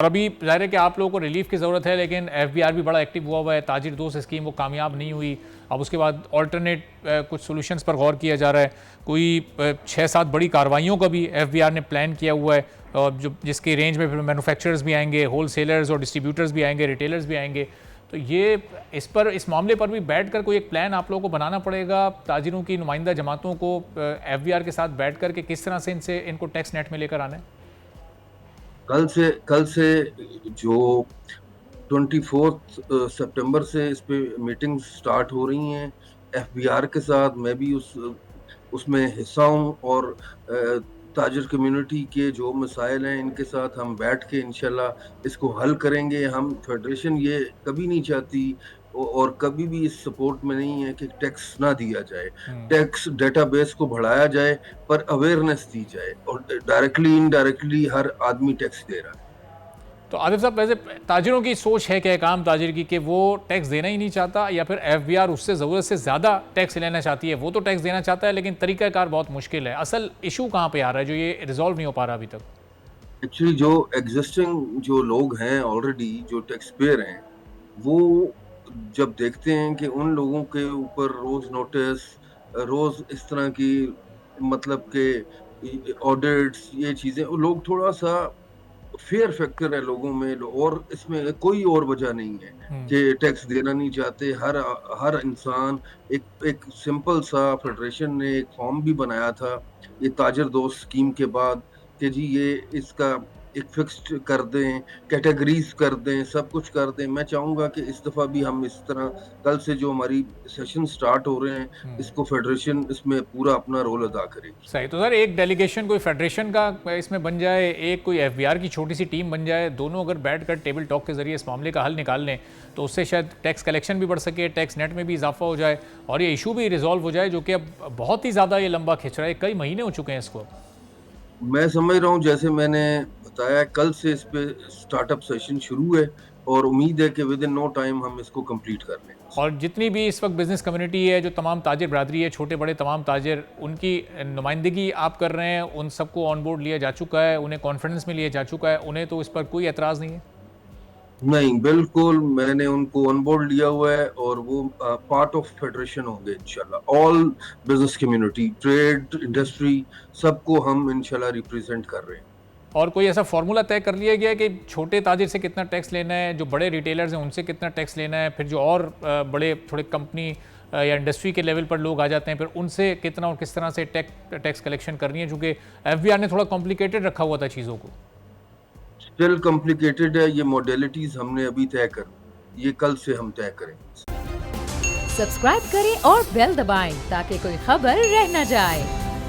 اور ابھی ظاہر ہے کہ آپ لوگوں کو ریلیف کی ضرورت ہے، لیکن ایف بی آر بھی بڑا ایکٹیو ہوا ہے. تاجر دوست اسکیم وہ کامیاب نہیں ہوئی. اب اس کے بعد آلٹرنیٹ کچھ سولوشنز پر غور کیا جا رہا ہے. کوئی 6-7 بڑی کارروائیوں کا بھی ایف بی آر نے پلان کیا ہوا ہے، اور جس کی رینج میں پھر مینوفیکچررز بھی آئیں گے، ہول سیلرز اور ڈسٹریبیوٹرز بھی آئیں گے، ریٹیلرز بھی آئیں گے. تو یہ اس معاملے پر بھی بیٹھ کر کوئی ایک پلان آپ لوگوں کو بنانا پڑے گا، تاجروں کی نمائندہ جماعتوں کو ایف بی آر کے ساتھ بیٹھ کر کے کس طرح سے ان کو ٹیکس نیٹ میں لے کر آنا ہے. کل سے جو 24 سپٹمبر سے اس پہ میٹنگ سٹارٹ ہو رہی ہیں ایف بی آر کے ساتھ. میں بھی اس میں حصہ ہوں، اور تاجر کمیونٹی کے جو مسائل ہیں ان کے ساتھ ہم بیٹھ کے انشاءاللہ اس کو حل کریں گے. ہم فیڈریشن یہ کبھی نہیں چاہتی اور کبھی بھی اس سپورٹ میں نہیں ہے کہ ٹیکس نہ دیا جائے. ٹیکس ڈیٹا بیس کو بڑھایا جائے، پر اویئرنیس دی جائے، اور ڈائریکٹلی انڈائریکٹلی ہر آدمی ٹیکس دے رہا ہے. تو عاطف صاحب، ویسے تاجروں کی سوچ ہے کہ ایک عام تاجر کی کہ وہ ٹیکس دینا ہی نہیں چاہتا، یا پھر ایف بی آر اس سے ضرورت سے زیادہ ٹیکس لینا چاہتی ہے؟ وہ تو ٹیکس دینا چاہتا ہے لیکن طریقہ کار بہت مشکل ہے. اصل ایشو کہاں پہ آ رہا ہے جو یہ ریزالو نہیں ہو پا رہا ابھی تک؟ ایکچولی جو ایگزسٹنگ جو لوگ ہیں آلریڈی جو ٹیکس پیئر ہیں، وہ جب دیکھتے ہیں کہ ان لوگوں کے اوپر روز نوٹس، روز اس طرح کی مطلب کہ آڈٹس، یہ چیزیں، لوگ تھوڑا سا فیئر فیکٹر ہے لوگوں میں، اور اس میں کوئی اور وجہ نہیں ہے کہ ٹیکس دینا نہیں چاہتے. ہر انسان ایک سمپل سا فیڈریشن نے ایک فارم بھی بنایا تھا یہ تاجر دوست اسکیم کے بعد کہ جی یہ اس کا ایک فکسڈ کر دیں، کیٹیگریز کر دیں، سب کچھ کر دیں. میں چاہوں گا کہ اس دفعہ بھی ہم اس طرح کل سے جو ہماری سیشن سٹارٹ ہو رہے ہیں اس کو فیڈریشن اس میں پورا اپنا رول ادا کرے گی. صحیح. تو سر، ایک ڈیلیگیشن کوئی فیڈریشن کا اس میں بن جائے، ایک کوئی ایف بی آر کی چھوٹی سی ٹیم بن جائے، دونوں اگر بیٹھ کر ٹیبل ٹاک کے ذریعے اس معاملے کا حل نکال لیں تو اس سے شاید ٹیکس کلیکشن بھی بڑھ سکے، ٹیکس نیٹ میں بھی اضافہ ہو جائے، اور یہ ایشو بھی ریزالو ہو جائے جو کہ اب بہت ہی زیادہ یہ لمبا کھنچ رہا ہے. کئی مہینے ہو چکے ہیں اس کو. میں سمجھ رہا ہوں، جیسے میں نے بتایا، کل سے اس پہ سٹارٹ اپ سیشن شروع ہے، اور امید ہے کہ ود ان نو ٹائم ہم اس کو کمپلیٹ کر لیں. اور جتنی بھی اس وقت بزنس کمیونٹی ہے، جو تمام تاجر برادری ہے، چھوٹے بڑے تمام تاجر، ان کی نمائندگی آپ کر رہے ہیں، ان سب کو آن بورڈ لیا جا چکا ہے، انہیں کانفیڈنس میں لیا جا چکا ہے، انہیں تو اس پر کوئی اعتراض نہیں ہے؟ نہیں، بالکل میں نے ان کو آن بورڈ لیا ہوا ہے، اور وہ پارٹ آف فیڈریشن ہوں گے انشاءاللہ. All business community, trade, industry, سب کو ہم انشاءاللہ ریپریزنٹ کر رہے ہیں. اور کوئی ایسا فارمولا طے کر لیا گیا کہ چھوٹے تاجر سے کتنا ٹیکس لینا ہے، جو بڑے ریٹیلرز ہیں ان سے کتنا ٹیکس لینا ہے، پھر جو اور بڑے تھوڑے کمپنی یا انڈسٹری کے لیول پر لوگ آ جاتے ہیں، پھر ان سے کتنا اور کس طرح سے ٹیکس کلیکشن کرنی ہے؟ چونکہ ایف بی آر نے تھوڑا کمپلیکیٹڈ رکھا ہوا تھا چیزوں کو. اسٹل کمپلیکیٹڈ ہے. یہ موڈیلٹیز ہم نے ابھی طے کر لی، یہ کل سے ہم طے کریں گے. سبسکرائب کریں اور بیل دبائیں تاکہ کوئی خبر رہ نہ جائے.